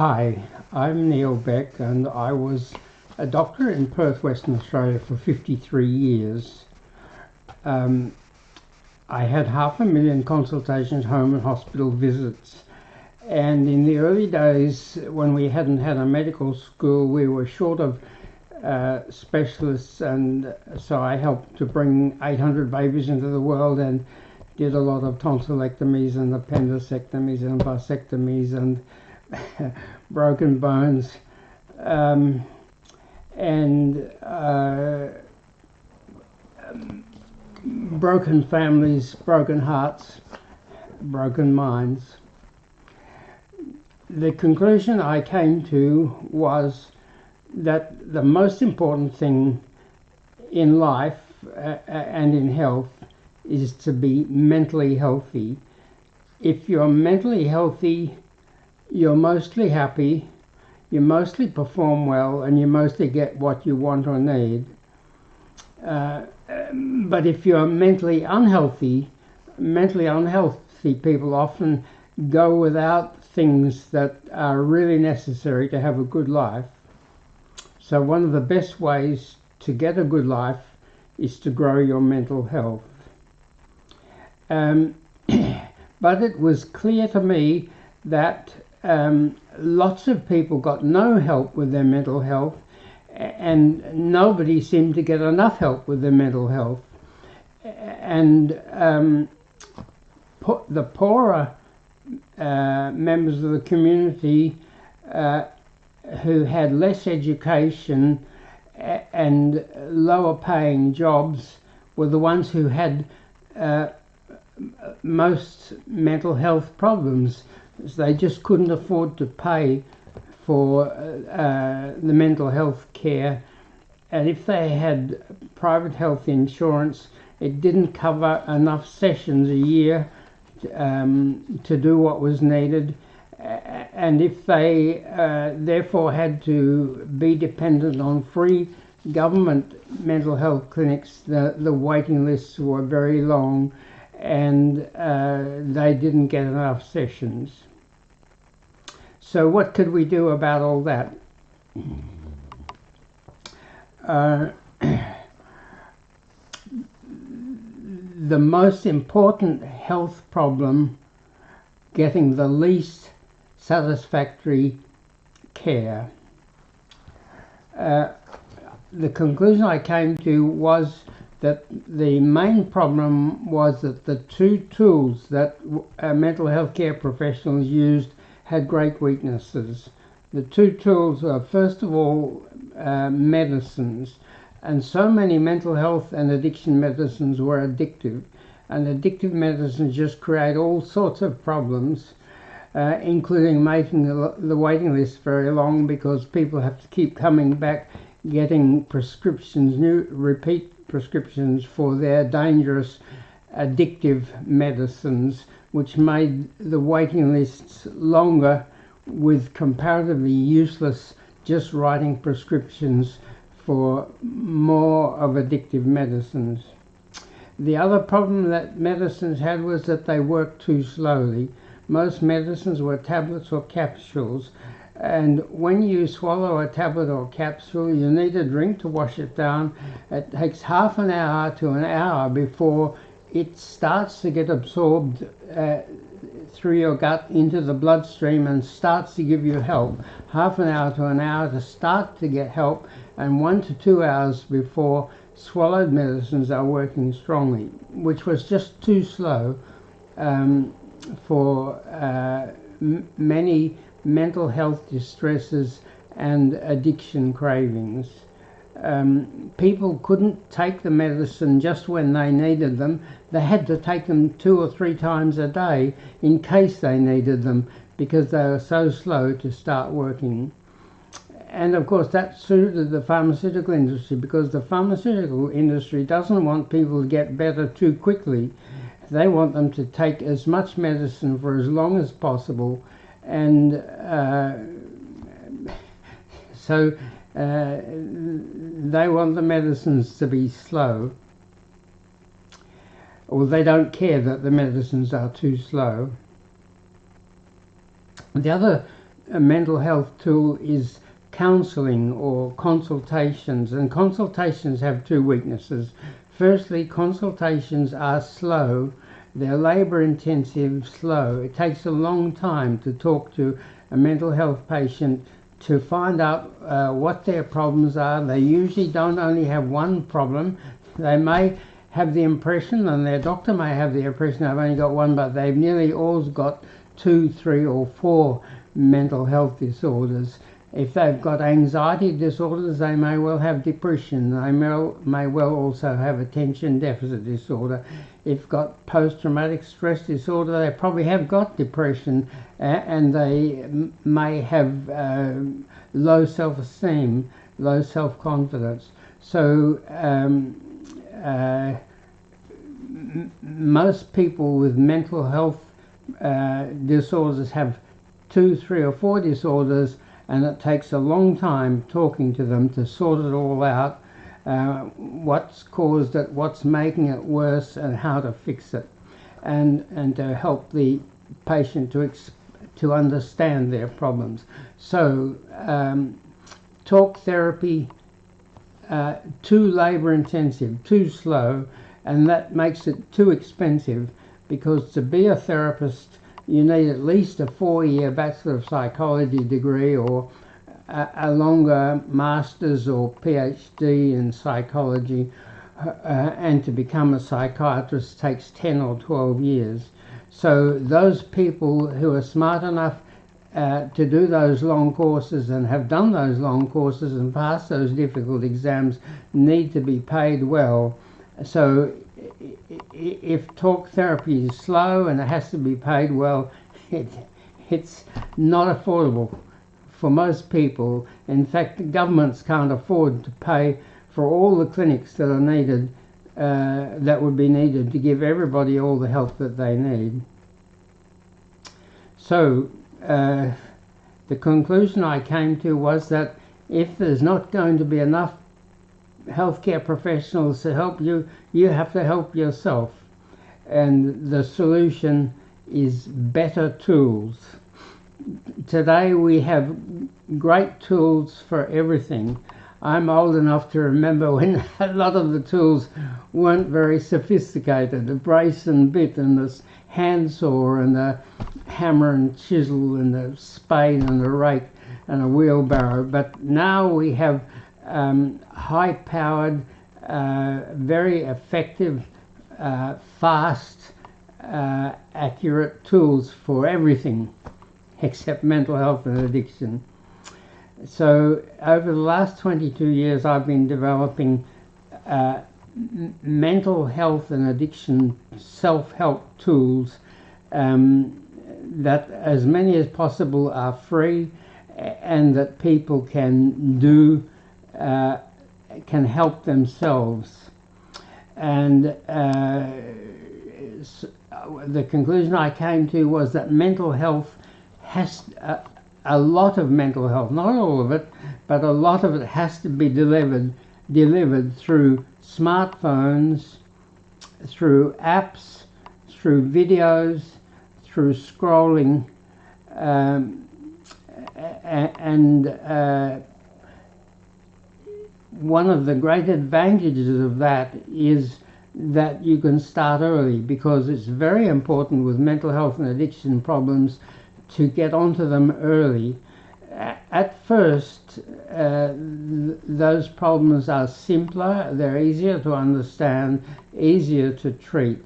Hi, I'm Neil Beck, and I was a doctor in Perth, Western Australia for 53 years. I had 500,000 consultations, home and hospital visits, and in the early days when we hadn't had a medical school, we were short of specialists, and so I helped to bring 800 babies into the world and did a lot of tonsillectomies and appendicectomies and vasectomies and broken bones, and broken families, broken hearts, broken minds. The conclusion I came to was that the most important thing in life and in health is to be mentally healthy. If you're mentally healthy, you're mostly happy, you mostly perform well, and you mostly get what you want or need. But if you're mentally unhealthy people often go without things that are really necessary to have a good life. So one of the best ways to get a good life is to grow your mental health. But it was clear to me that lots of people got no help with their mental health, and nobody seemed to get enough help with their mental health. And the poorer members of the community who had less education and lower paying jobs were the ones who had most mental health problems. They just couldn't afford to pay for the mental health care, and if they had private health insurance, it didn't cover enough sessions a year to do what was needed, and if they therefore had to be dependent on free government mental health clinics, the waiting lists were very long, and they didn't get enough sessions. So what could we do about all that? The most important health problem getting the least satisfactory care. The conclusion I came to was that the main problem was that the two tools that mental health care professionals used had great weaknesses. The two tools are, first of all, medicines, and so many mental health and addiction medicines were addictive, and addictive medicines just create all sorts of problems, including making the waiting list very long because people have to keep coming back getting prescriptions, new repeat prescriptions for their dangerous addictive medicines, which made the waiting lists longer with comparatively useless just writing prescriptions for more of addictive medicines. The other problem that medicines had was that they worked too slowly. Most medicines were tablets or capsules, and when you swallow a tablet or capsule, you need a drink to wash it down. It takes half an hour to an hour before it starts to get absorbed through your gut into the bloodstream and starts to give you help. Half an hour to an hour to start to get help, and 1 to 2 hours before swallowed medicines are working strongly, which was just too slow for many mental health distresses and addiction cravings. People couldn't take the medicine just when they needed them. They had to take them 2 or 3 times a day in case they needed them, because they were so slow to start working. And of course that suited the pharmaceutical industry, because the pharmaceutical industry doesn't want people to get better too quickly. They want them to take as much medicine for as long as possible, and so they want the medicines to be slow, or they don't care that the medicines are too slow. The other a mental health tool is counseling or consultations, and consultations have two weaknesses. Firstly, consultations are slow. They're labor intensive, slow. It takes a long time to talk to a mental health patient to find out what their problems are. They usually don't only have one problem. They may have the impression, and their doctor may have the impression, I've only got one, but they've nearly all got 2, 3 or 4 mental health disorders. If they've got anxiety disorders, they may well have depression. They may well also have attention deficit disorder. If got post-traumatic stress disorder, they probably have got depression, and they may have low self-esteem, low self-confidence. So most people with mental health disorders have 2, 3 or 4 disorders, and it takes a long time talking to them to sort it all out, what's caused it, what's making it worse, and how to fix it, and to help the patient to understand their problems. So talk therapy, too labor intensive, too slow, and that makes it too expensive, because to be a therapist you need at least a 4-year Bachelor of Psychology degree, or a longer Master's or PhD in psychology, and to become a psychiatrist takes 10 or 12 years. So those people who are smart enough to do those long courses and have done those long courses and passed those difficult exams need to be paid well. So if talk therapy is slow and it has to be paid well, it's not affordable for most people. In fact, the governments can't afford to pay for all the clinics that are needed, that would be needed to give everybody all the help that they need. So the conclusion I came to was that if there's not going to be enough healthcare professionals to help you, you have to help yourself. And the solution is better tools. Today we have great tools for everything. I'm old enough to remember when a lot of the tools weren't very sophisticated. The brace and bit and the handsaw and the hammer and chisel and the spade and the rake and a wheelbarrow. But now we have high-powered, very effective, fast, accurate tools for everything except mental health and addiction. So over the last 22 years I've been developing mental health and addiction self-help tools that as many as possible are free and that people can do, can help themselves. And the conclusion I came to was that mental health has, a lot of mental health, not all of it, but a lot of it has to be delivered through smartphones, through apps, through videos, through scrolling, and one of the great advantages of that is that you can start early, because it's very important with mental health and addiction problems to get onto them early. At first, those problems are simpler, they're easier to understand, easier to treat.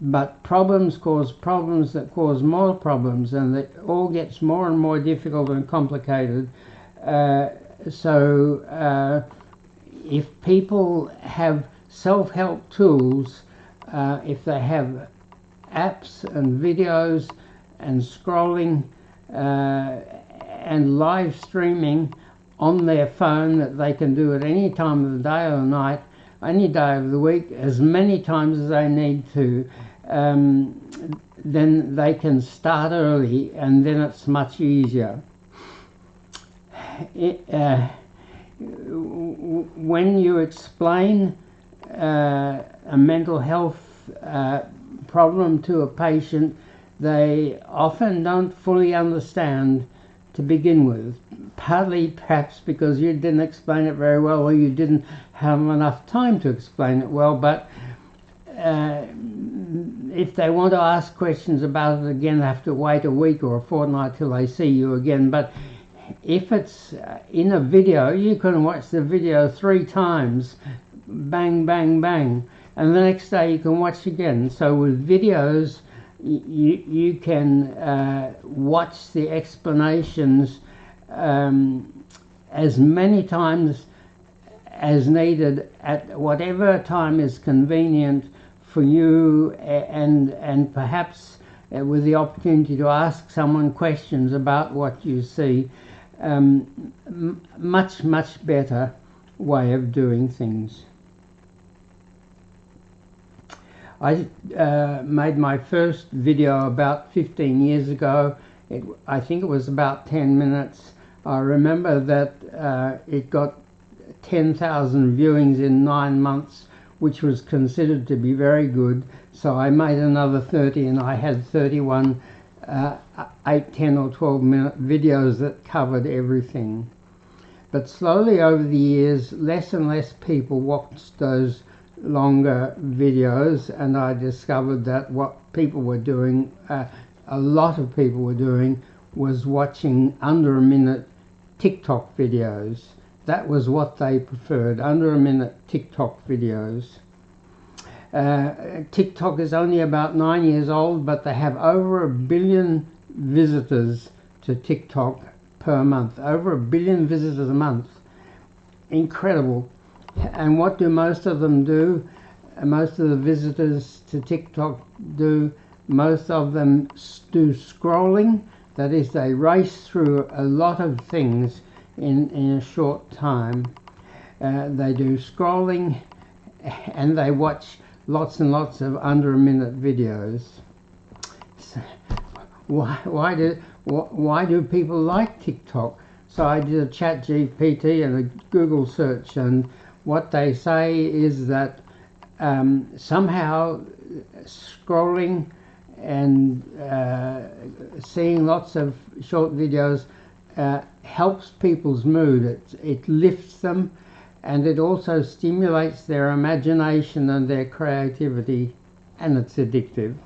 But problems cause problems that cause more problems, and it all gets more and more difficult and complicated. So if people have self-help tools, if they have apps and videos and scrolling and live streaming on their phone that they can do at any time of the day or night, any day of the week, as many times as they need to, then they can start early, and then it's much easier. When you explain a mental health problem to a patient, they often don't fully understand to begin with, partly perhaps because you didn't explain it very well, or you didn't have enough time to explain it well. But if they want to ask questions about it again, they have to wait a week or a fortnight till they see you again. But if it's in a video, you can watch the video 3 times, bang, bang, bang, and the next day you can watch again. So with videos, you can watch the explanations as many times as needed at whatever time is convenient for you, and perhaps with the opportunity to ask someone questions about what you see. Much better way of doing things. I made my first video about 15 years ago. I think it was about 10 minutes. I remember that it got 10,000 viewings in 9 months, which was considered to be very good. So I made another 30, and I had 31 8, 10 or 12 minute videos that covered everything. But slowly over the years, less and less people watched those longer videos, and I discovered that what people were doing, a lot of people were doing, was watching under a minute TikTok videos. That was what they preferred, under a minute TikTok videos. TikTok is only about 9 years old, but they have over 1 billion visitors to TikTok per month. Over 1 billion visitors a month. Incredible. And what do most of them do? Most of the visitors to TikTok do, most of them do scrolling. That is, they race through a lot of things in a short time. They do scrolling, and they watch lots and lots of under a minute videos. So why do people like TikTok? So I did a ChatGPT and a Google search, and what they say is that somehow scrolling and seeing lots of short videos helps people's mood. It lifts them, and it also stimulates their imagination and their creativity, and it's addictive.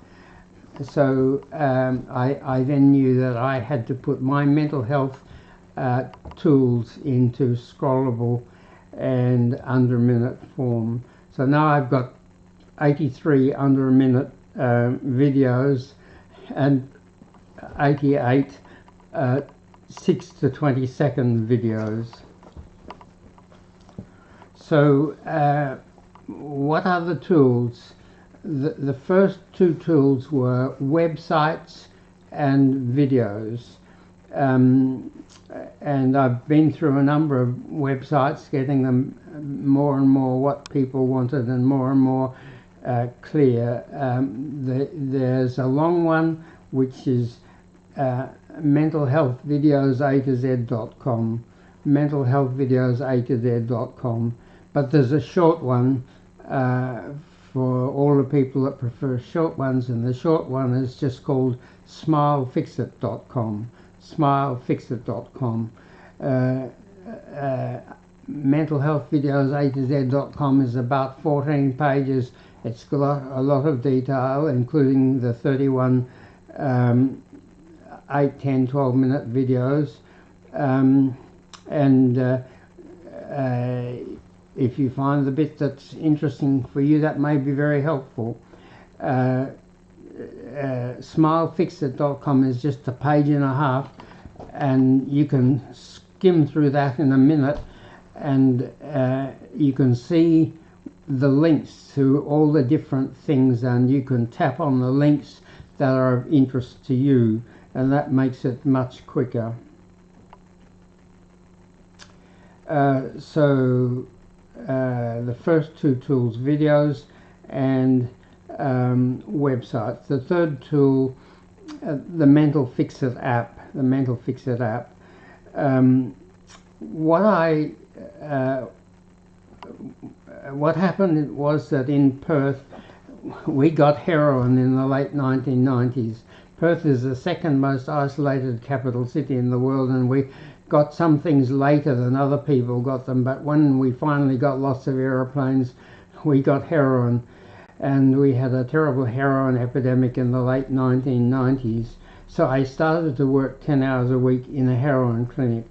So I then knew that I had to put my mental health tools into scrollable and under a minute form. So now I've got 83 under a minute videos and 88 6 to 20 second videos. So what are the tools? The first 2 tools were websites and videos. And I've been through a number of websites, getting them more and more what people wanted and more clear. There's a long one which is mentalhealthvideos.a-to-z.com, mentalhealthvideos.a-to-z.com, but there's a short one for all the people that prefer short ones, and the short one is just called smilefixit.com. smilefixit.com. mentalhealthvideos.a-to-z.com is about 14 pages. It's got a lot of detail, including the 31 8, 10, 12 minute videos. If you find the bit that's interesting for you, that may be very helpful. Smilefixit.com is just a page and a half, and you can skim through that in a minute, and you can see the links to all the different things, and you can tap on the links that are of interest to you, and that makes it much quicker. The first 2 tools, videos and websites. The third tool, the Mental Fixit app. The Mental Fixit app. What happened was that in Perth, we got heroin in the late 1990s. Perth is the second most isolated capital city in the world, and we got some things later than other people got them, but when we finally got lots of aeroplanes, we got heroin, and we had a terrible heroin epidemic in the late 1990s. So I started to work 10 hours a week in a heroin clinic,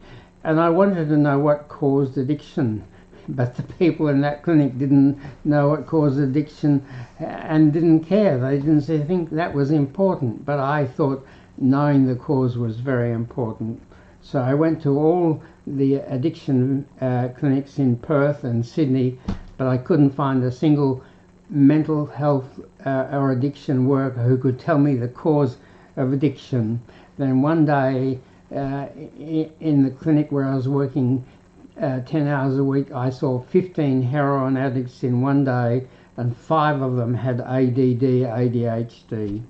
and I wanted to know what caused addiction. But the people in that clinic didn't know what caused addiction and didn't care. They didn't think that was important. But I thought knowing the cause was very important. So I went to all the addiction clinics in Perth and Sydney, but I couldn't find a single mental health or addiction worker who could tell me the cause of addiction. Then one day in the clinic where I was working 10 hours a week, I saw 15 heroin addicts in one day, and 5 of them had ADD, ADHD.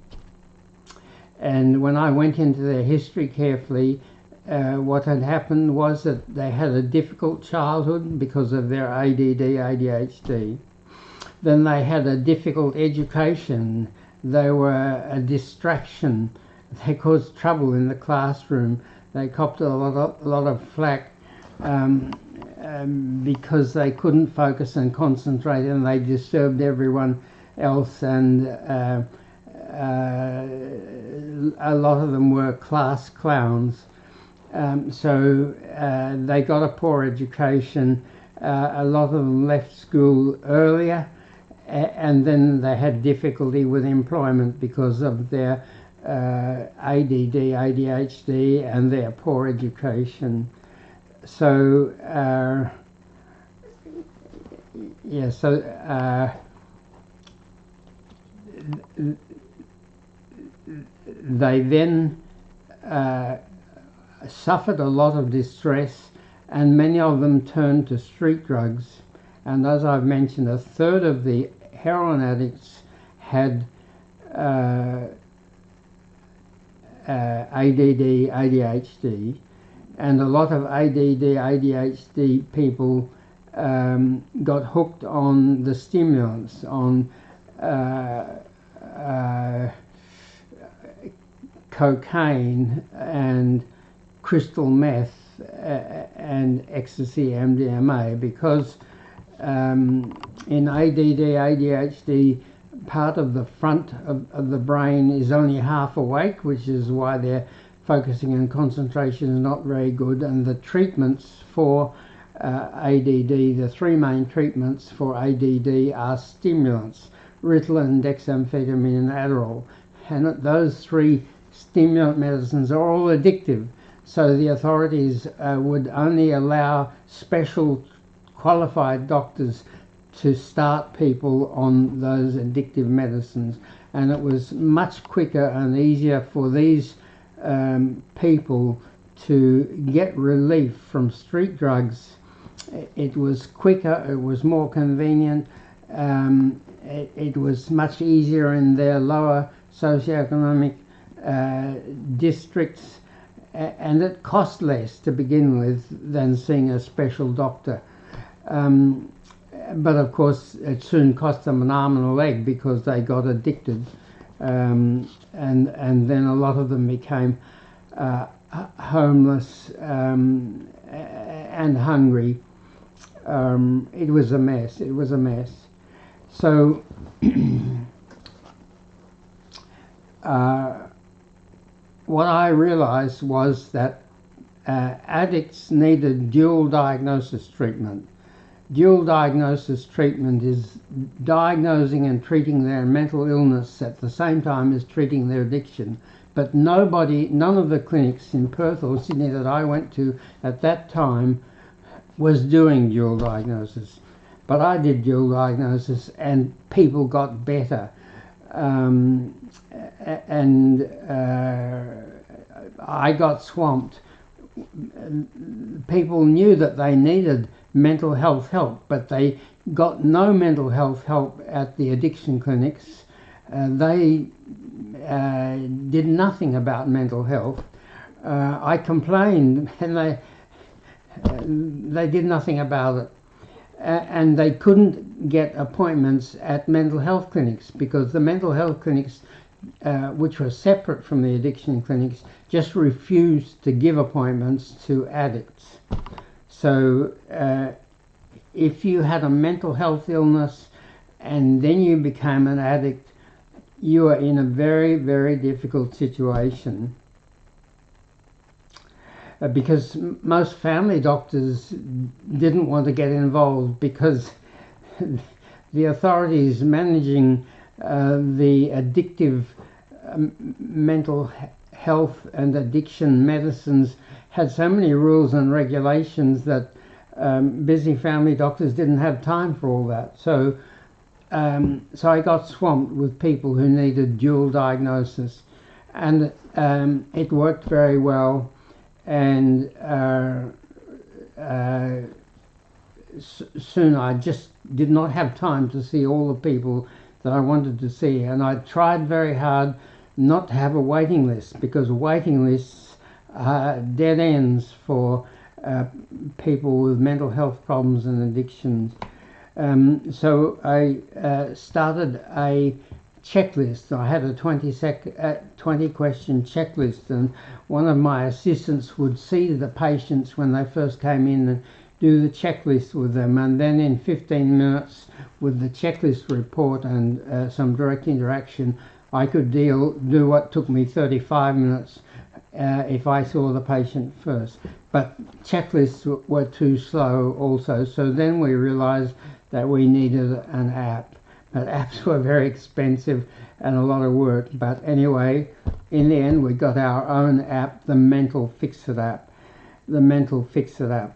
And when I went into their history carefully, what had happened was that they had a difficult childhood because of their ADD, ADHD. Then they had a difficult education. They were a distraction. They caused trouble in the classroom. They copped a lot of flack because they couldn't focus and concentrate, and they disturbed everyone else, and a lot of them were class clowns. So they got a poor education. A lot of them left school earlier, and then they had difficulty with employment because of their ADD, ADHD, and their poor education. So they then suffered a lot of distress, and many of them turned to street drugs. And as I've mentioned, a third of the heroin addicts had ADD, ADHD, and a lot of ADD, ADHD people got hooked on the stimulants, on cocaine and crystal meth and ecstasy, MDMA, because in ADD, ADHD, part of the front of the brain is only half awake, which is why their focusing and concentration is not very good. And the treatments for ADD, the 3 main treatments for ADD are stimulants: Ritalin, dexamphetamine, and Adderall. And those 3 stimulant medicines are all addictive. So the authorities would only allow special qualified doctors to start people on those addictive medicines, and it was much quicker and easier for these people to get relief from street drugs. It was quicker, it was more convenient, it was much easier in their lower socioeconomic districts, and it cost less to begin with than seeing a special doctor. But of course it soon cost them an arm and a leg because they got addicted, and then a lot of them became homeless and hungry. It was a mess. So what I realized was that addicts needed dual diagnosis treatment. Dual diagnosis treatment is diagnosing and treating their mental illness at the same time as treating their addiction. But none of the clinics in Perth or Sydney that I went to at that time was doing dual diagnosis. But I did dual diagnosis, and people got better. I got swamped. People knew that they needed mental health help, but they got no mental health help at the addiction clinics. They did nothing about mental health. I complained, and they did nothing about it. And they couldn't get appointments at mental health clinics because the mental health clinics which were separate from the addiction clinics, just refused to give appointments to addicts. So if you had a mental health illness and then you became an addict, you are in a very, very difficult situation. Because most family doctors didn't want to get involved, because the authorities managing the addictive mental health and addiction medicines had so many rules and regulations that busy family doctors didn't have time for all that. So I got swamped with people who needed dual diagnosis, and it worked very well. And soon I just did not have time to see all the people that I wanted to see, and I tried very hard not to have a waiting list, because waiting lists are dead ends for people with mental health problems and addictions. So I started a checklist. I had a 20 question checklist, and one of my assistants would see the patients when they first came in and do the checklist with them, and then in 15 minutes with the checklist report and some direct interaction, I could do what took me 35 minutes if I saw the patient first. But checklists were too slow also, so then we realized that we needed an app. But apps were very expensive and a lot of work. But anyway, in the end, we got our own app, the Mental Fix-It app. The Mental Fix-It app.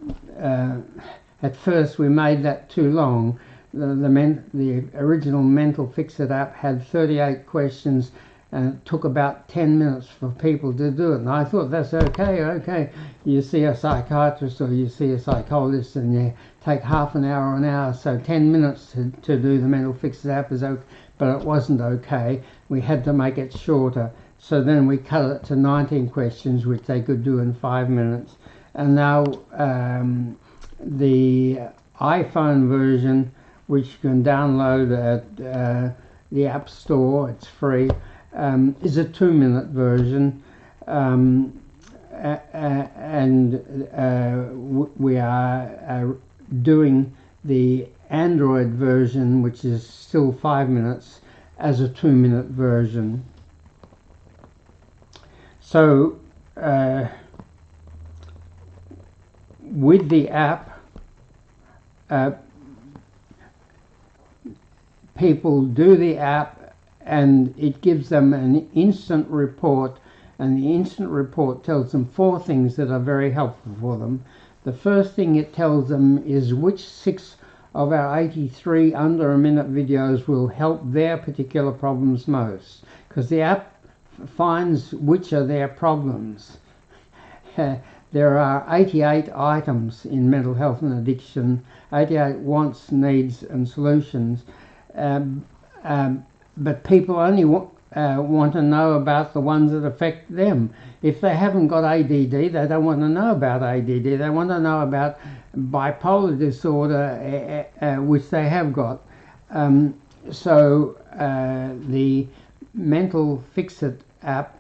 At first, we made that too long. The original Mental Fix-It app had 38 questions, and it took about 10 minutes for people to do it. And I thought, that's okay. You see a psychiatrist or you see a psychologist and you take half an hour, so 10 minutes to do the Mental Fix-It app is okay, but it wasn't okay. We had to make it shorter. So then we cut it to 19 questions, which they could do in 5 minutes. And now the iPhone version, which you can download at the App Store, it's free, is a 2-minute version, and we are doing the Android version, which is still 5 minutes, as a 2-minute version. So with the app, people do the app, and it gives them an instant report, and the instant report tells them 4 things that are very helpful for them. The first thing it tells them is which 6 of our 83 under a minute videos will help their particular problems most, because the app finds which are their problems. There are 88 items in mental health and addiction, 88 wants, needs and solutions, but people only want to know about the ones that affect them. If they haven't got ADD, they don't want to know about ADD. They want to know about bipolar disorder, which they have got. So the Mental Fix-It app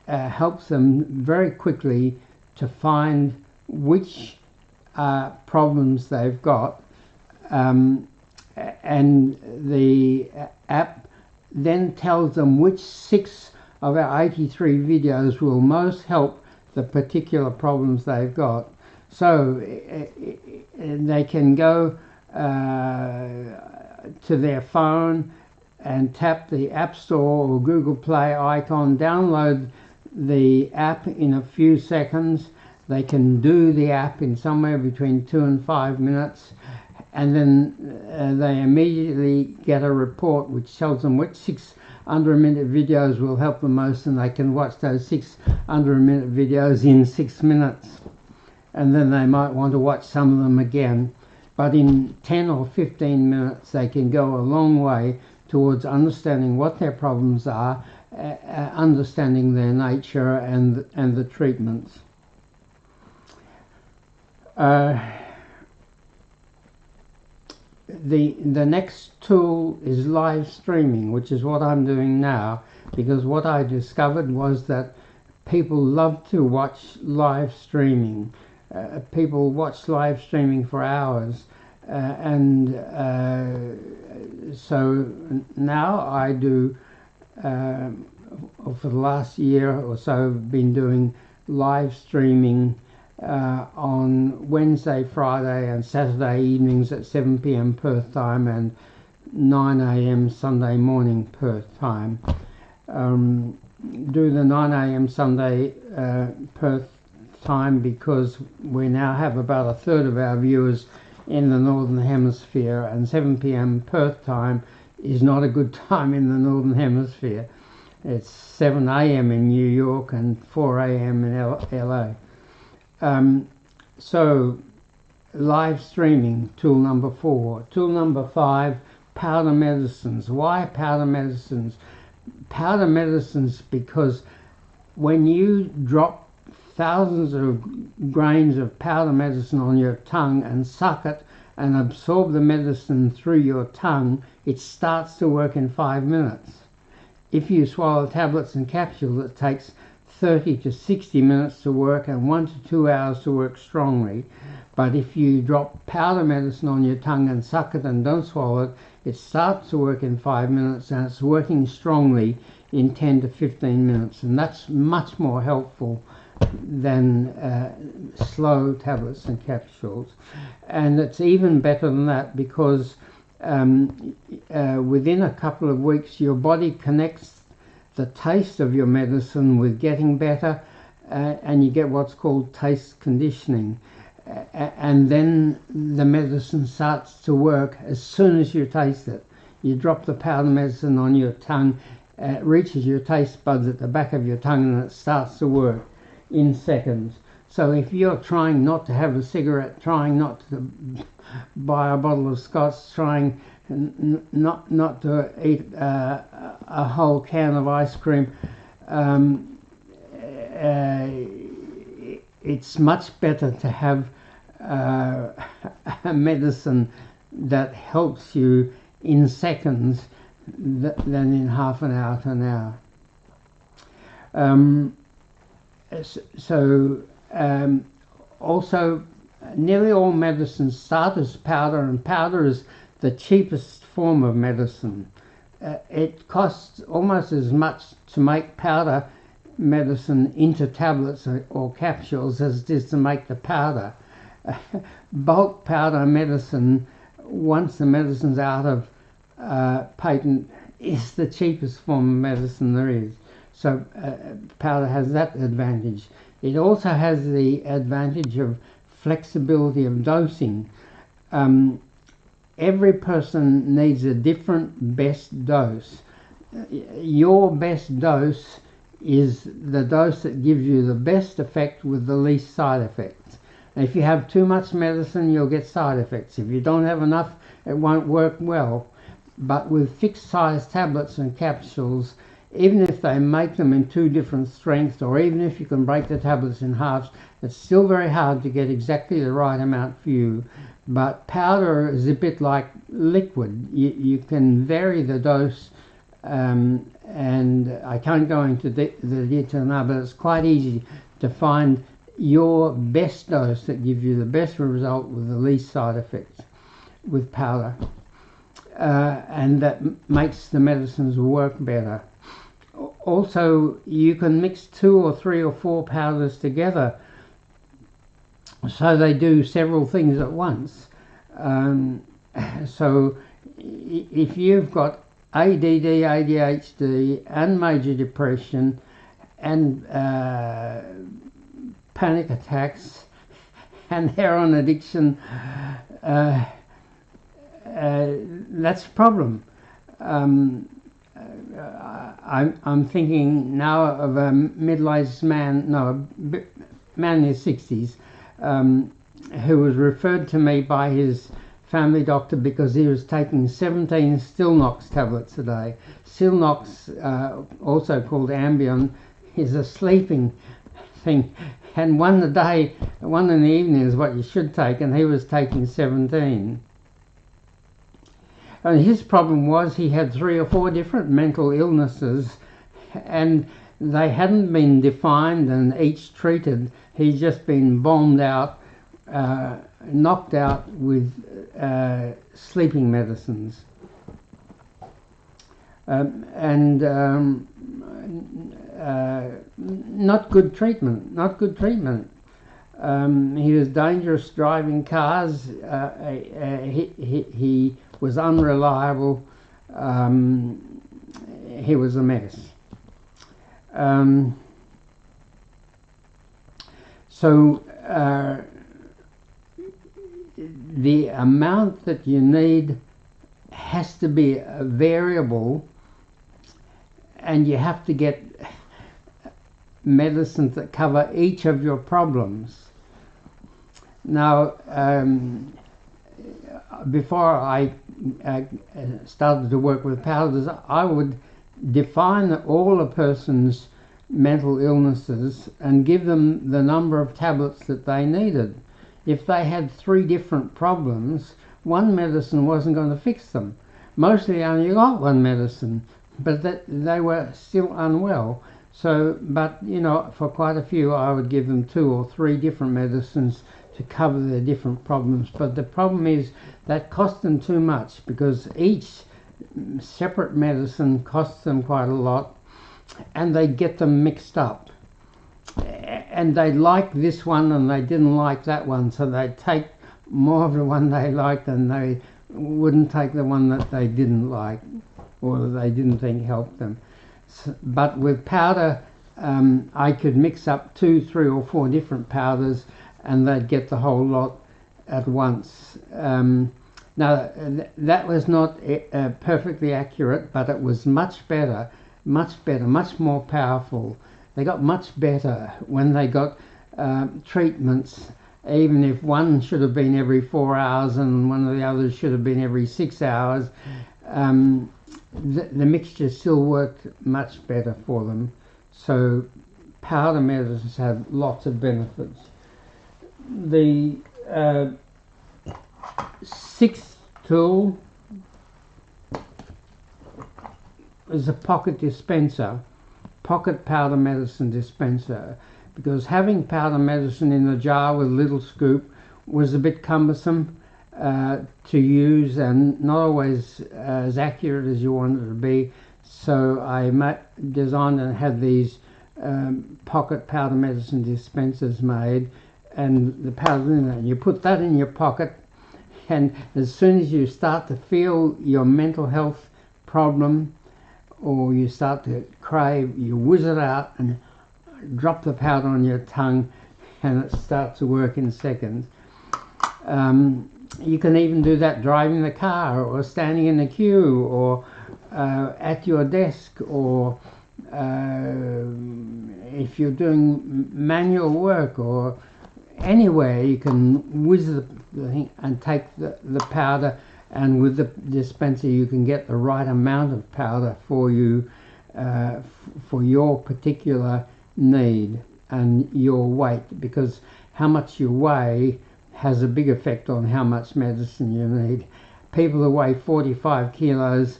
helps them very quickly to find which problems they've got, and the app then tells them which 6 of our 83 videos will most help the particular problems they've got. So they can go to their phone and tap the App Store or Google Play icon, download the app in a few seconds. They can do the app in somewhere between 2 and 5 minutes, and then they immediately get a report which tells them which 6 under a minute videos will help them most, and they can watch those 6 under a minute videos in 6 minutes, and then they might want to watch some of them again. But in 10 or 15 minutes they can go a long way towards understanding what their problems are, understanding their nature and the treatments. the next tool is live streaming, which is what I'm doing now, because what I discovered was that people love to watch live streaming. People watch live streaming for hours, and so now I do, for the last year or so, I've been doing live streaming on Wednesday, Friday and Saturday evenings at 7 p.m. Perth time and 9 a.m. Sunday morning Perth time. Do the 9 a.m. Sunday Perth time because we now have about a third of our viewers in the Northern Hemisphere, and 7 p.m. Perth time is not a good time in the Northern Hemisphere. It's 7 a.m. in New York and 4 a.m. in LA. So live streaming, tool number 4. Tool number 5, powder medicines. Why powder medicines? Powder medicines because when you drop thousands of grains of powder medicine on your tongue and suck it and absorb the medicine through your tongue, it starts to work in 5 minutes. If you swallow tablets and capsules, it takes 30 to 60 minutes to work and 1 to 2 hours to work strongly. But if you drop powder medicine on your tongue and suck it and don't swallow it, it starts to work in 5 minutes and it's working strongly in 10 to 15 minutes. And that's much more helpful than slow tablets and capsules. And it's even better than that because within a couple of weeks your body connects the taste of your medicine with getting better, and you get what's called taste conditioning, and then the medicine starts to work as soon as you taste it. You drop the powder medicine on your tongue, it reaches your taste buds at the back of your tongue and it starts to work in seconds. So if you're trying not to have a cigarette, trying not to buy a bottle of scotch, trying not to eat a whole can of ice cream, it's much better to have a medicine that helps you in seconds than in half an hour to an hour. Also, nearly all medicines start as powder, and powder is the cheapest form of medicine. It costs almost as much to make powder medicine into tablets or capsules as it is to make the powder. Bulk powder medicine, once the medicine's out of patent, is the cheapest form of medicine there is. So powder has that advantage. It also has the advantage of flexibility of dosing. Every person needs a different best dose. Your best dose is the dose that gives you the best effect with the least side effects. And if you have too much medicine, you'll get side effects. If you don't have enough, it won't work well. But with fixed size tablets and capsules, even if they make them in 2 different strengths, or even if you can break the tablets in halves, it's still very hard to get exactly the right amount for you. But powder is a bit like liquid. You can vary the dose, and I can't go into the detail now, but it's quite easy to find your best dose that gives you the best result with the least side effects with powder, and that makes the medicines work better. Also, you can mix 2 or 3 or 4 powders together so they do several things at once. So if you've got ADD, ADHD and major depression and panic attacks and heroin addiction, that's a problem. I'm thinking now of a middle-aged man, a man in his 60s, who was referred to me by his family doctor because he was taking 17 Stilnox tablets a day. Stilnox, also called Ambien, is a sleeping thing, and one in the evening is what you should take, and he was taking 17. And his problem was he had 3 or 4 different mental illnesses, and they hadn't been defined and each treated. He'd just been bombed out, knocked out with sleeping medicines. Not good treatment. He was dangerous driving cars. He was unreliable. He was a mess. So the amount that you need has to be variable, and you have to get medicines that cover each of your problems. Now, before I started to work with powders, I would define all a person's mental illnesses and give them the number of tablets that they needed. If they had 3 different problems, one medicine wasn't going to fix them. Mostly only got one medicine, but they were still unwell. So, but you know, for quite a few, I would give them 2 or 3 different medicines to cover their different problems. But the problem is that cost them too much, because each separate medicine costs them quite a lot, and they get them mixed up. And they like this one and they didn't like that one, so they take more of the one they liked and they wouldn't take the one that they didn't like or that they didn't think helped them. So, but with powder, I could mix up 2, 3 or 4 different powders and they'd get the whole lot at once. Now that was not perfectly accurate, but it was much better, much more powerful. They got much better when they got treatments, even if one should have been every 4 hours and one of the others should have been every 6 hours. The mixture still worked much better for them. So powder medicines have lots of benefits. The 6th tool is a pocket dispenser, pocket powder medicine dispenser, because having powder medicine in a jar with a little scoop was a bit cumbersome to use and not always as accurate as you wanted it to be. So I designed and had these pocket powder medicine dispensers made, and the powder in it, and you put that in your pocket, and as soon as you start to feel your mental health problem or you start to crave, you whiz it out and drop the powder on your tongue, and it starts to work in seconds. You can even do that driving the car or standing in the queue or at your desk, or if you're doing manual work or anywhere, you can whiz the thing and take the powder, and with the dispenser you can get the right amount of powder for you, for your particular need and your weight, because how much you weigh has a big effect on how much medicine you need. People who weigh 45 kilos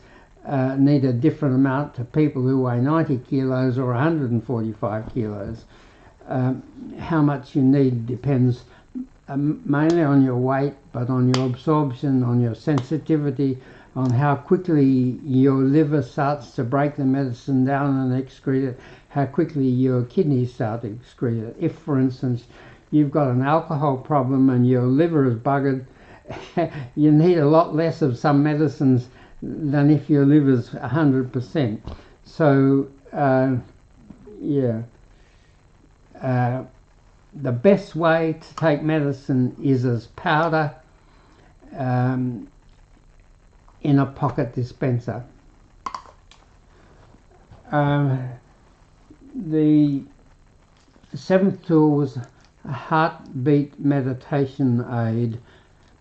need a different amount to people who weigh 90 kilos or 145 kilos. How much you need depends mainly on your weight, but on your absorption, on your sensitivity, on how quickly your liver starts to break the medicine down and excrete it, how quickly your kidneys start to excrete it. If, for instance, you've got an alcohol problem and your liver is buggered, you need a lot less of some medicines than if your liver's 100%. So, the best way to take medicine is as powder in a pocket dispenser. The 7th tool was a heartbeat meditation aid.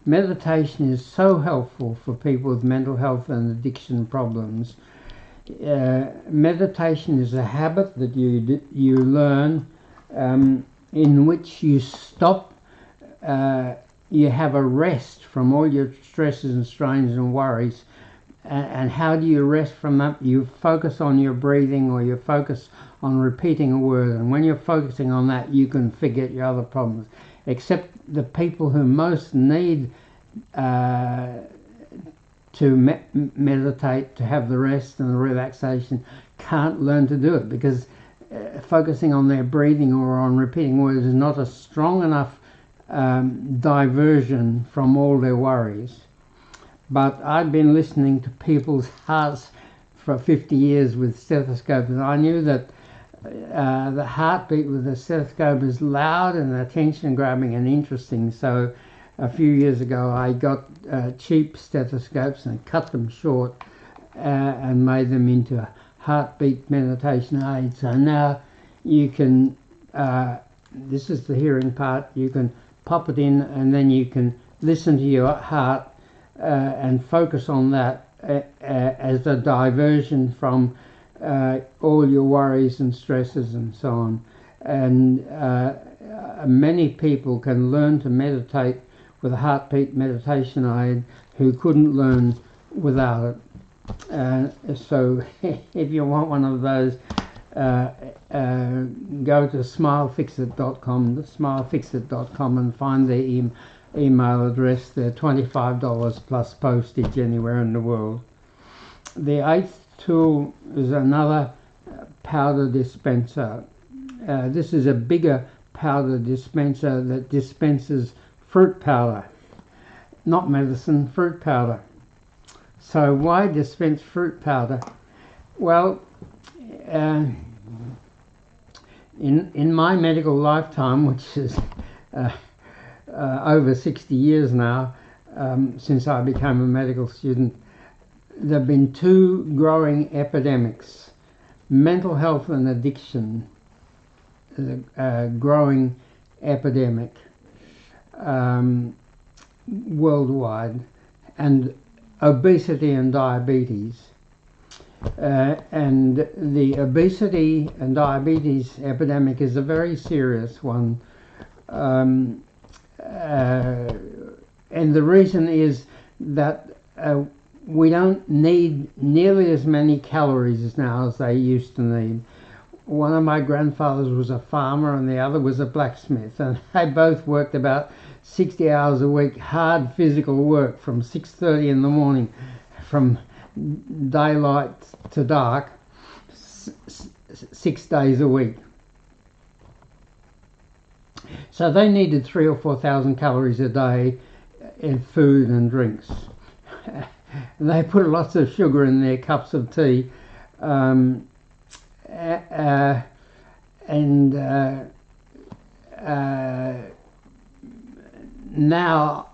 Meditation is so helpful for people with mental health and addiction problems. Meditation is a habit that you learn in which you stop, you have a rest from all your stresses and strains and worries, And how do you rest from that? You focus on your breathing, or you focus on repeating a word, and when you're focusing on that, you can forget your other problems. Except the people who most need to meditate, to have the rest and the relaxation, can't learn to do it, because focusing on their breathing or on repeating words is not a strong enough diversion from all their worries. But I'd been listening to people's hearts for 50 years with stethoscopes, and I knew that the heartbeat with the stethoscope is loud and attention-grabbing and interesting. So a few years ago I got cheap stethoscopes and cut them short and made them into heartbeat meditation aids. So now you can, this is the hearing part, you can pop it in and then you can listen to your heart and focus on that as a diversion from all your worries and stresses and so on. And many people can learn to meditate with a heartbeat meditation aid who couldn't learn without it. So if you want one of those, go to smilefixit.com and find their email address. They're $25 plus postage anywhere in the world. The eighth tool is another powder dispenser. This is a bigger powder dispenser that dispenses fruit powder, not medicine, fruit powder. So why dispense fruit powder? Well, in my medical lifetime, which is over 60 years now, since I became a medical student, there have been two growing epidemics: mental health and addiction, growing epidemic worldwide, and obesity and diabetes. And the obesity and diabetes epidemic is a very serious one. And the reason is that we don't need nearly as many calories now as they used to need. One of my grandfathers was a farmer and the other was a blacksmith, and they both worked about 60 hours a week, hard physical work from 6:30 in the morning, from daylight to dark, 6 days a week. So they needed 3,000 or 4,000 calories a day in food and drinks. They put lots of sugar in their cups of tea, now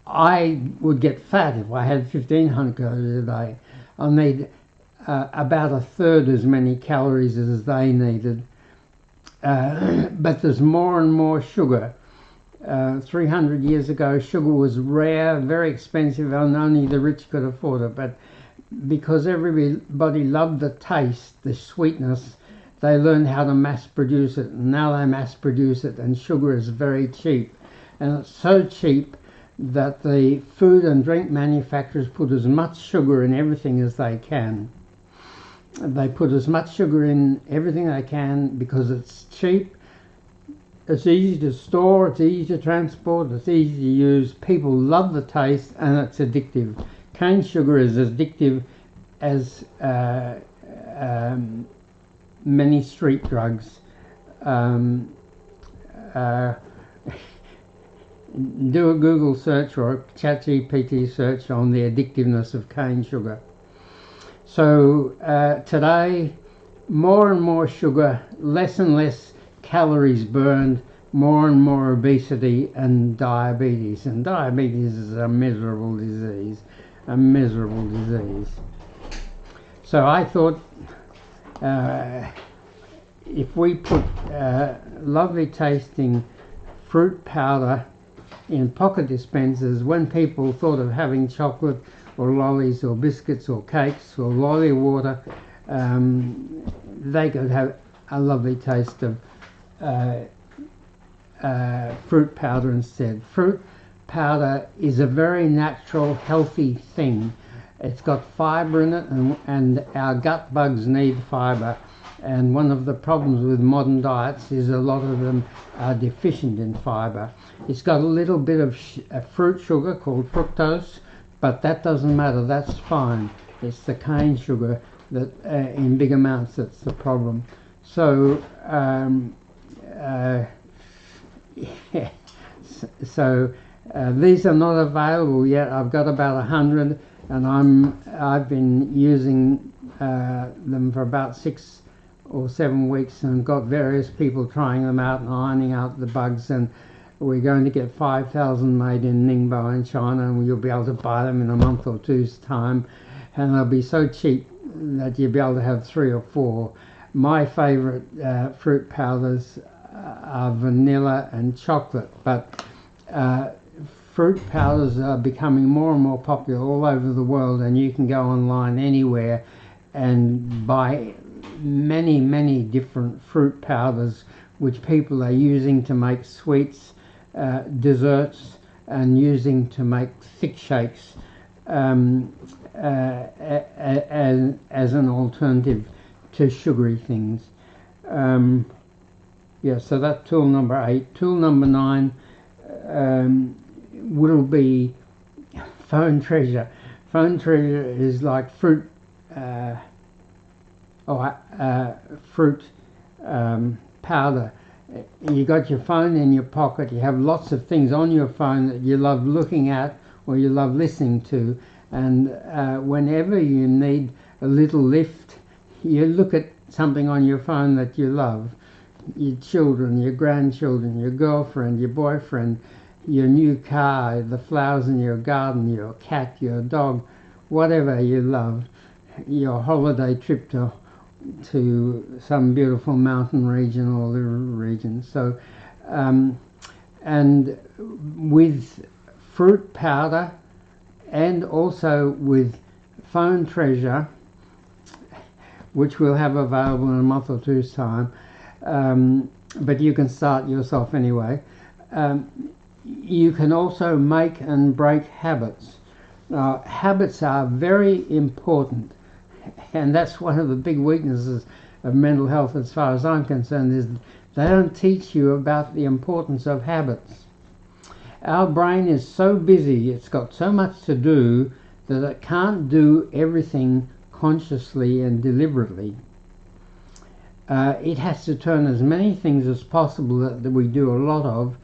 I would get fat if I had 1,500 calories a day. I need about a third as many calories as they needed. But there's more and more sugar. 300 years ago, sugar was rare, very expensive, and only the rich could afford it. But because everybody loved the taste, the sweetness, they learned how to mass produce it. And now they mass produce it, and sugar is very cheap. And it's so cheap that the food and drink manufacturers put as much sugar in everything as they can. They put as much sugar in everything they can because it's cheap, it's easy to store, it's easy to transport, it's easy to use. People love the taste, and it's addictive. Cane sugar is addictive as many street drugs. Do a Google search or a ChatGPT search on the addictiveness of cane sugar. So today, more and more sugar, less and less calories burned, more and more obesity and diabetes. And diabetes is a miserable disease, a miserable disease. So I thought if we put lovely tasting fruit powder in pocket dispensers, when people thought of having chocolate or lollies or biscuits or cakes or lolly water, they could have a lovely taste of fruit powder instead. Fruit powder is a very natural, healthy thing. It's got fibre in it, and our gut bugs need fibre. And one of the problems with modern diets is a lot of them are deficient in fibre. It's got a little bit of fruit sugar called fructose, but that doesn't matter, that's fine. It's the cane sugar that in big amounts that's the problem. So yeah. So these are not available yet. I've got about 100, and I've been using them for about 6 or 7 weeks, and got various people trying them out and ironing out the bugs. And we're going to get 5,000 made in Ningbo in China, and you'll be able to buy them in a month or two's time, and they'll be so cheap that you'll be able to have 3 or 4. My favourite fruit powders are vanilla and chocolate, but fruit powders are becoming more and more popular all over the world, and you can go online anywhere and buy many different fruit powders which people are using to make sweets, desserts, and using to make thick shakes as an alternative to sugary things. Yeah, so that's tool number 8. Tool number 9 will be Phone Treasure. Phone Treasure is like fruit powder. You got your phone in your pocket, you have lots of things on your phone that you love looking at or you love listening to, and whenever you need a little lift, you look at something on your phone that you love. Your children, your grandchildren, your girlfriend, your boyfriend, your new car, the flowers in your garden, your cat, your dog, whatever you love, your holiday trip to some beautiful mountain region or river region. So, and with fruit powder and also with Phone Treasure, which we'll have available in a month or two's time, but you can start yourself anyway. You can also make and break habits. Now, habits are very important, and that's one of the big weaknesses of mental health as far as I'm concerned, is they don't teach you about the importance of habits. Our brain is so busy, it's got so much to do, that it can't do everything consciously and deliberately. It has to turn as many things as possible that we do a lot of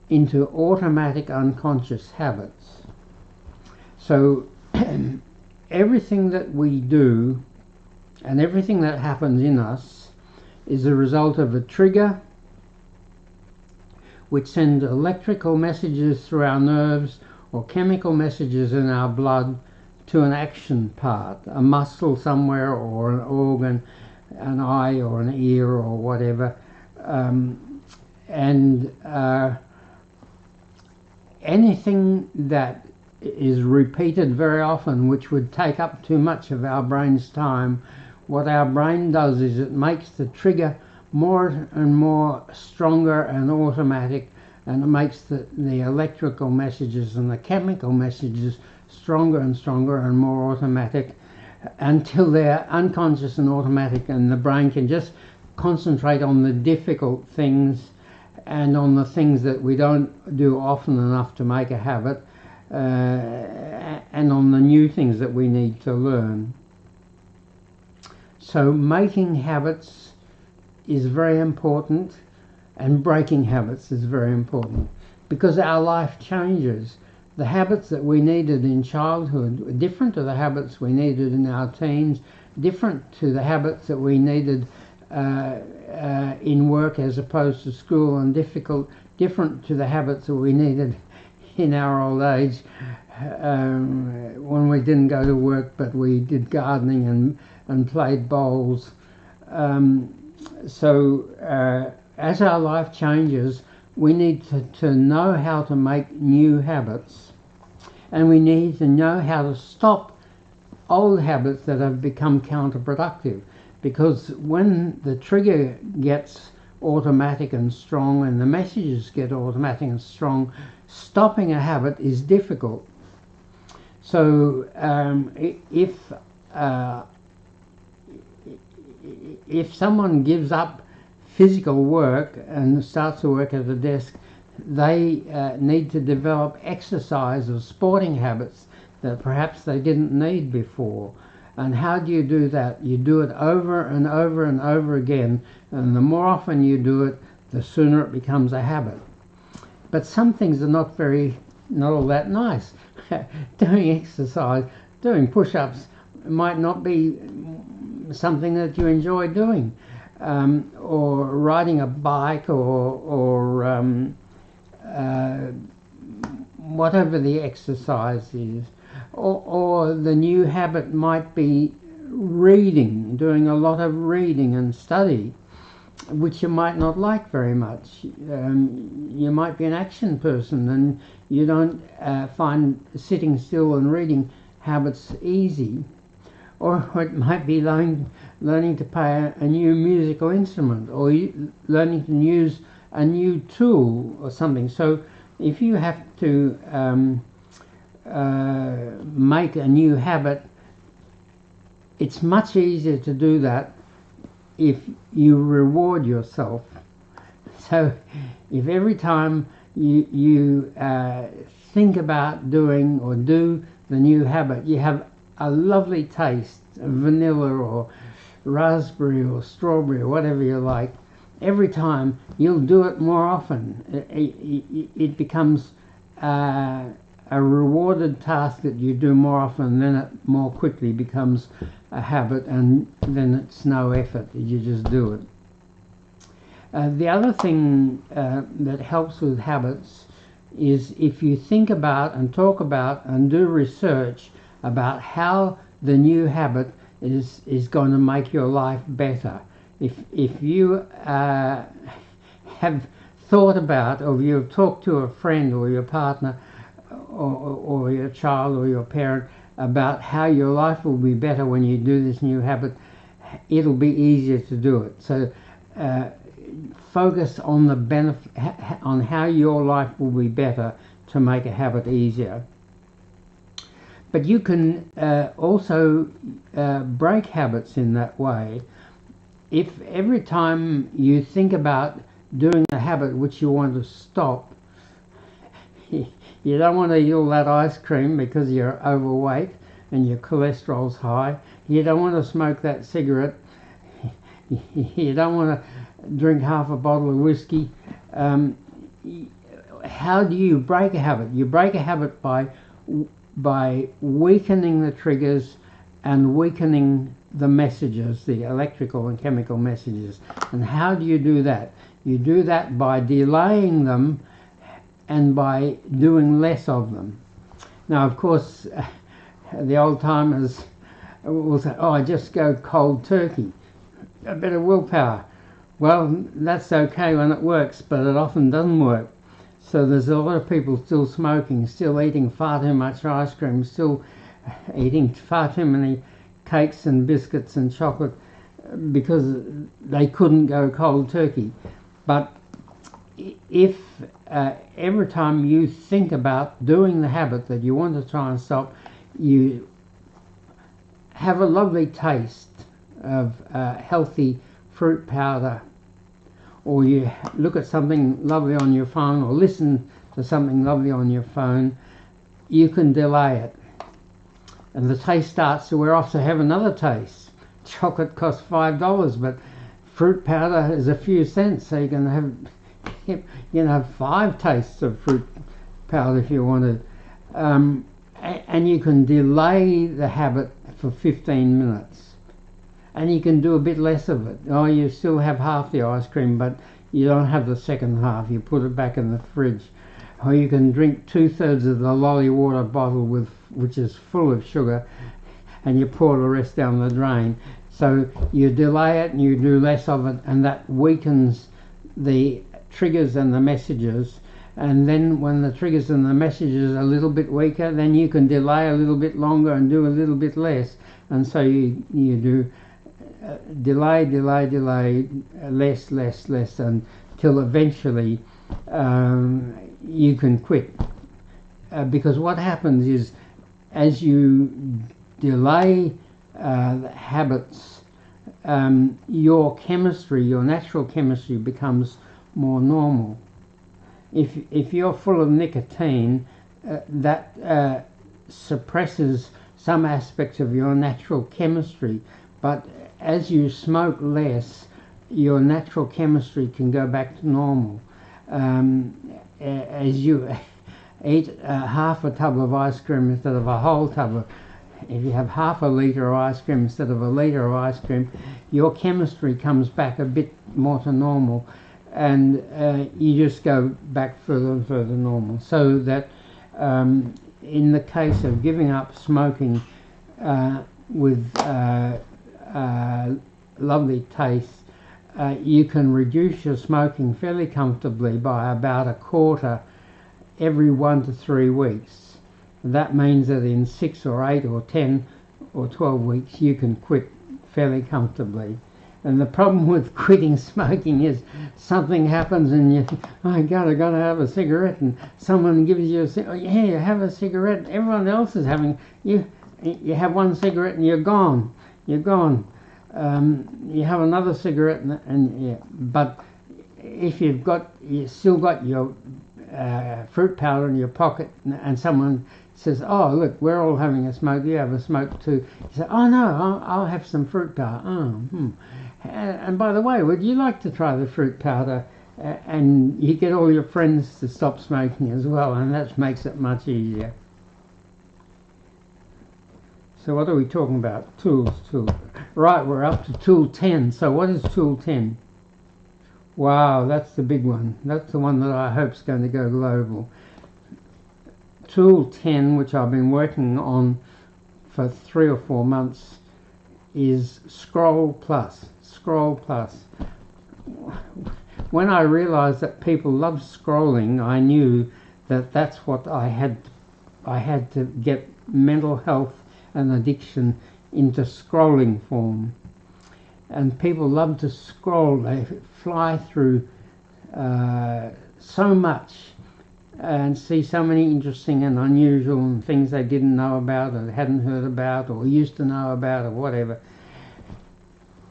into automatic unconscious habits. So everything that we do and everything that happens in us is a result of a trigger which sends electrical messages through our nerves or chemical messages in our blood to an action part, a muscle somewhere or an organ, an eye or an ear or whatever, anything that is repeated very often, which would take up too much of our brain's time, what our brain does is it makes the trigger more and more stronger and automatic, and it makes the electrical messages and the chemical messages stronger and stronger and more automatic until they're unconscious and automatic, and the brain can just concentrate on the difficult things and on the things that we don't do often enough to make a habit, and on the new things that we need to learn. So making habits is very important, and breaking habits is very important, because our life changes. The habits that we needed in childhood were different to the habits we needed in our teens, different to the habits that we needed in work as opposed to school, and different to the habits that we needed in our old age when we didn't go to work but we did gardening and played bowls. So as our life changes, we need to know how to make new habits, and we need to know how to stop old habits that have become counterproductive, because when the trigger gets automatic and strong and the messages get automatic and strong, stopping a habit is difficult. So if someone gives up physical work and starts to work at a desk, they need to develop exercise or sporting habits that perhaps they didn't need before. And how do you do that? You do it over and over and over again, and the more often you do it, the sooner it becomes a habit. But some things are not all that nice. Doing exercise, doing push-ups might not be something that you enjoy doing, or riding a bike, or whatever the exercise is. Or the new habit might be reading, doing a lot of reading and study, which you might not like very much. You might be an action person and you don't find sitting still and reading habits easy. Or it might be learning to play a new musical instrument, or learning to use a new tool or something. So if you have to make a new habit, it's much easier to do that if you reward yourself. So if every time you think about doing or do the new habit, you have a lovely taste of vanilla or raspberry or strawberry or whatever you like, every time you'll do it more often. It becomes a rewarded task that you do more often, then it more quickly becomes a habit, and then it's no effort, you just do it. The other thing that helps with habits is if you think about and talk about and do research about how the new habit is going to make your life better. If you have thought about, or you've talked to a friend or your partner or your child or your parent about how your life will be better when you do this new habit, it'll be easier to do it. So focus on the benefit, on how your life will be better to make a habit easier. But you can also break habits in that way. If every time you think about doing a habit which you want to stop, you don't want to eat all that ice cream because you're overweight and your cholesterol's high. You don't want to smoke that cigarette. You don't want to drink half a bottle of whiskey. How do you break a habit? You break a habit by weakening the triggers and weakening the messages, the electrical and chemical messages. And how do you do that? You do that by delaying them and by doing less of them. Now, of course, the old timers will say, oh, I just go cold turkey, a bit of willpower. Well, that's okay when it works, but it often doesn't work. So there's a lot of people still smoking, still eating far too much ice cream, still eating far too many cakes and biscuits and chocolate because they couldn't go cold turkey. But if every time you think about doing the habit that you want to try and stop, you have a lovely taste of healthy fruit powder, or you look at something lovely on your phone or listen to something lovely on your phone, you can delay it. And the taste starts to wear off, so have another taste. Chocolate costs $5, but fruit powder is a few cents, so you can have 5 tastes of fruit powder if you wanted. And you can delay the habit for 15 minutes. And you can do a bit less of it. Oh, you still have half the ice cream, but you don't have the second half. You put it back in the fridge. Or you can drink 2/3 of the lolly water bottle which is full of sugar, and you pour the rest down the drain. So you delay it and you do less of it, and that weakens the triggers and the messages. And then when the triggers and the messages are a little bit weaker, then you can delay a little bit longer and do a little bit less. And so you do delay, less, until eventually you can quit. Because what happens is as you delay habits, your chemistry, your natural chemistry becomes more normal. If you're full of nicotine, that suppresses some aspects of your natural chemistry, but as you smoke less, your natural chemistry can go back to normal. As you eat half a tub of ice cream instead of a whole tub of, if you have half a litre of ice cream instead of a litre of ice cream, your chemistry comes back a bit more to normal, and you just go back further and further normal. So that in the case of giving up smoking with lovely taste, you can reduce your smoking fairly comfortably by about a quarter every 1 to 3 weeks. That means that in 6 or 8 or 10 or 12 weeks you can quit fairly comfortably. And the problem with quitting smoking is something happens and you think, oh my God, I gotta have a cigarette, and someone gives you a cigarette. Oh, yeah, have a cigarette. Everyone else is having, you have one cigarette and you're gone. You're gone. You have another cigarette and yeah. But if you still got your fruit powder in your pocket, and someone says, oh look, we're all having a smoke, you have a smoke too. You say, oh no, I'll have some fruit powder. And by the way, would you like to try the fruit powder? And you get all your friends to stop smoking as well, and that makes it much easier. So what are we talking about? Tools. Right, we're up to tool 10. So what is tool 10? Wow, that's the big one. That's the one that I hope is going to go global. Tool 10, which I've been working on for 3 or 4 months, is Scroll Plus. Scroll Plus. When I realized that people love scrolling, I knew that that's what I had to get mental health and addiction into scrolling form. And people love to scroll. They fly through so much and see so many interesting and unusual things they didn't know about or hadn't heard about or used to know about or whatever.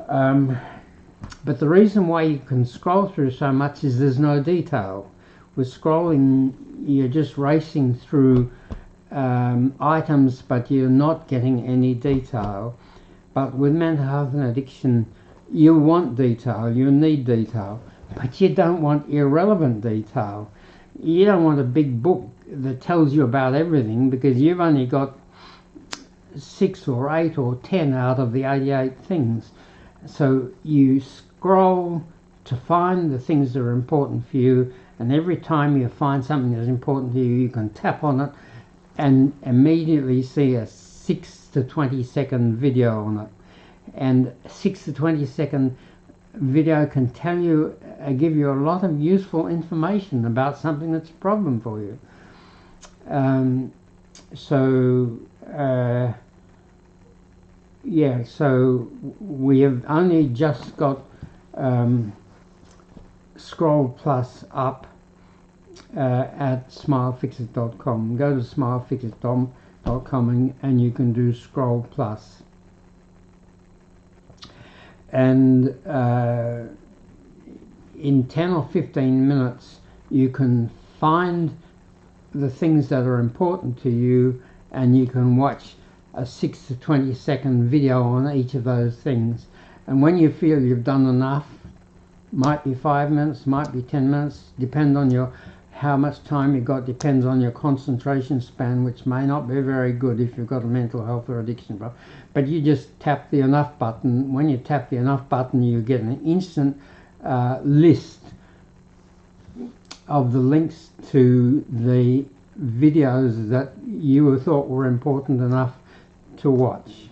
But the reason why you can scroll through so much is there's no detail. With scrolling, you're just racing through items, but you're not getting any detail. But with mental health and addiction, you want detail, you need detail, but you don't want irrelevant detail. You don't want a big book that tells you about everything, because you've only got 6 or 8 or 10 out of the 88 things. So you scroll to find the things that are important for you, and every time you find something that's important to you, you can tap on it and immediately see a 6 to 20 second video on it. And 6 to 20 second video can tell you, give you a lot of useful information about something that's a problem for you. So we have only just got Scroll Plus up at smilefixit.com. Go to smilefixit.com and you can do Scroll Plus. And in 10 or 15 minutes you can find the things that are important to you, and you can watch a 6 to 20 second video on each of those things. And when you feel you've done enough, might be 5 minutes, might be 10 minutes, depend on how much time you've got, depends on your concentration span, which may not be very good if you've got a mental health or addiction problem. But you just tap the enough button. When you tap the enough button, you get an instant list of the links to the videos that you thought were important enough to watch.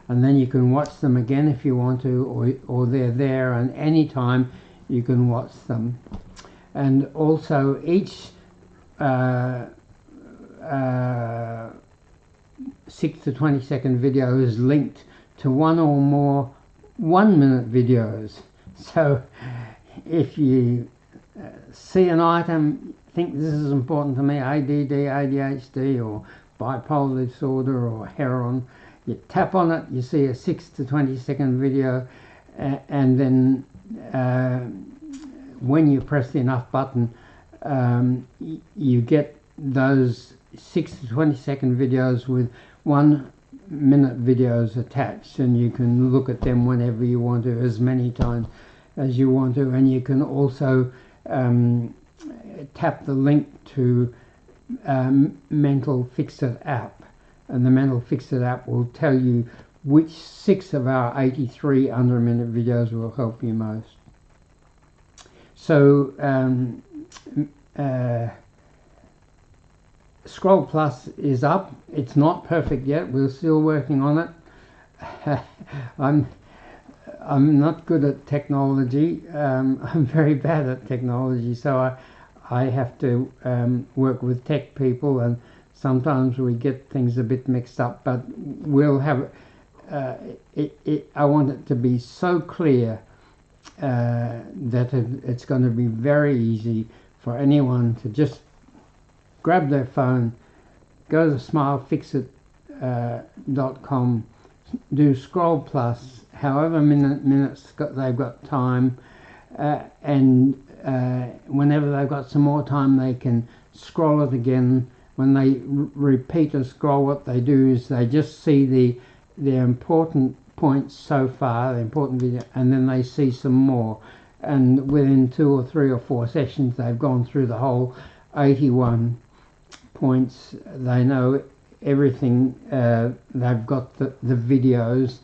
And then you can watch them again if you want to, or they're there, and any time you can watch them. And also each 6 to 20 second video is linked to one or more 1 minute videos. So if you see an item, think this is important to me, ADD, ADHD, or bipolar disorder or heroin. You tap on it, you see a 6 to 20 second video, and then when you press the enough button, you get those 6 to 20 second videos with 1 minute videos attached, and you can look at them whenever you want to, as many times as you want to. And you can also tap the link to Mental Fix-It app, and the Mental Fix-It app will tell you which 6 of our 83 under a minute videos will help you most. So Scroll Plus is up. It's not perfect yet. We're still working on it. I'm not good at technology. I'm very bad at technology, so I have to work with tech people, and sometimes we get things a bit mixed up. But we'll have I want it to be so clear that it's going to be very easy for anyone to just grab their phone, go to smilefixit.com, do Scroll Plus, however minutes they've got time, and whenever they've got some more time, they can scroll it again. When they repeat a scroll, what they do is they just see the important points so far, the important video, and then they see some more. And within 2 or 3 or 4 sessions, they've gone through the whole 81 points. They know everything. They've got the videos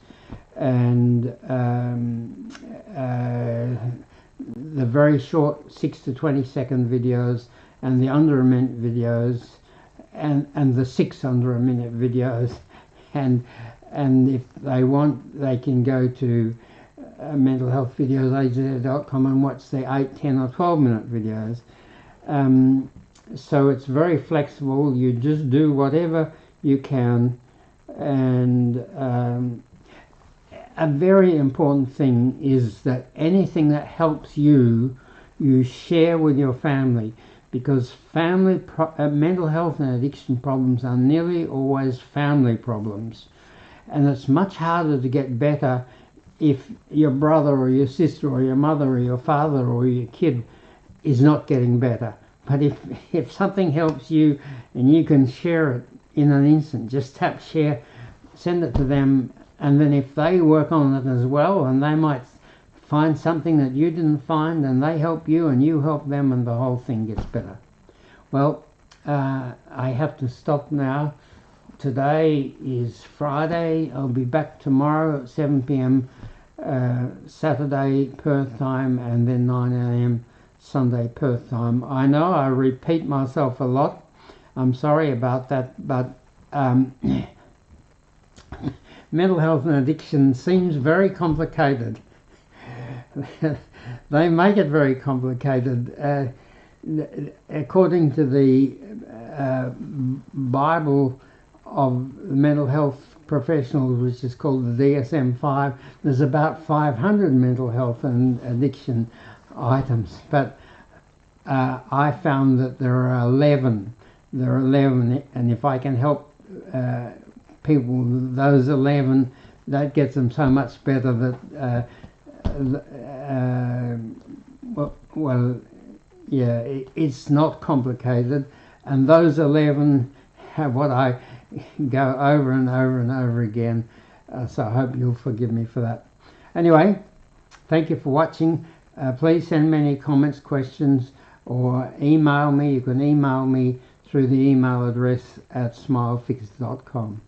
and the very short 6 to 20 second videos, and the under a minute videos, and the 6 under a minute videos, and if they want, they can go to mentalhealthvideos.com and watch the 8, 10 or 12 minute videos. So it's very flexible. You just do whatever you can. And a very important thing is that anything that helps you, you share with your family, because mental health and addiction problems are nearly always family problems. And it's much harder to get better if your brother or your sister or your mother or your father or your kid is not getting better. But if something helps you and you can share it in an instant, just tap share, send it to them, and then if they work on it as well, and they might find something that you didn't find, and they help you and you help them, and the whole thing gets better. Well, I have to stop now. Today is Friday. I'll be back tomorrow at 7 p.m. Saturday Perth time, and then 9 a.m. Sunday Perth time. I know I repeat myself a lot. I'm sorry about that, but mental health and addiction seems very complicated. They make it very complicated. According to the Bible of mental health professionals, which is called the DSM-5, there's about 500 mental health and addiction items, but I found that there are 11. There are 11, and if I can help people with those 11, that gets them so much better that it's not complicated, and those 11 have what I go over and over and over again, so I hope you'll forgive me for that. Anyway, thank you for watching. Please send me any comments, questions, or email me. You can email me through the email address at smilefix.com.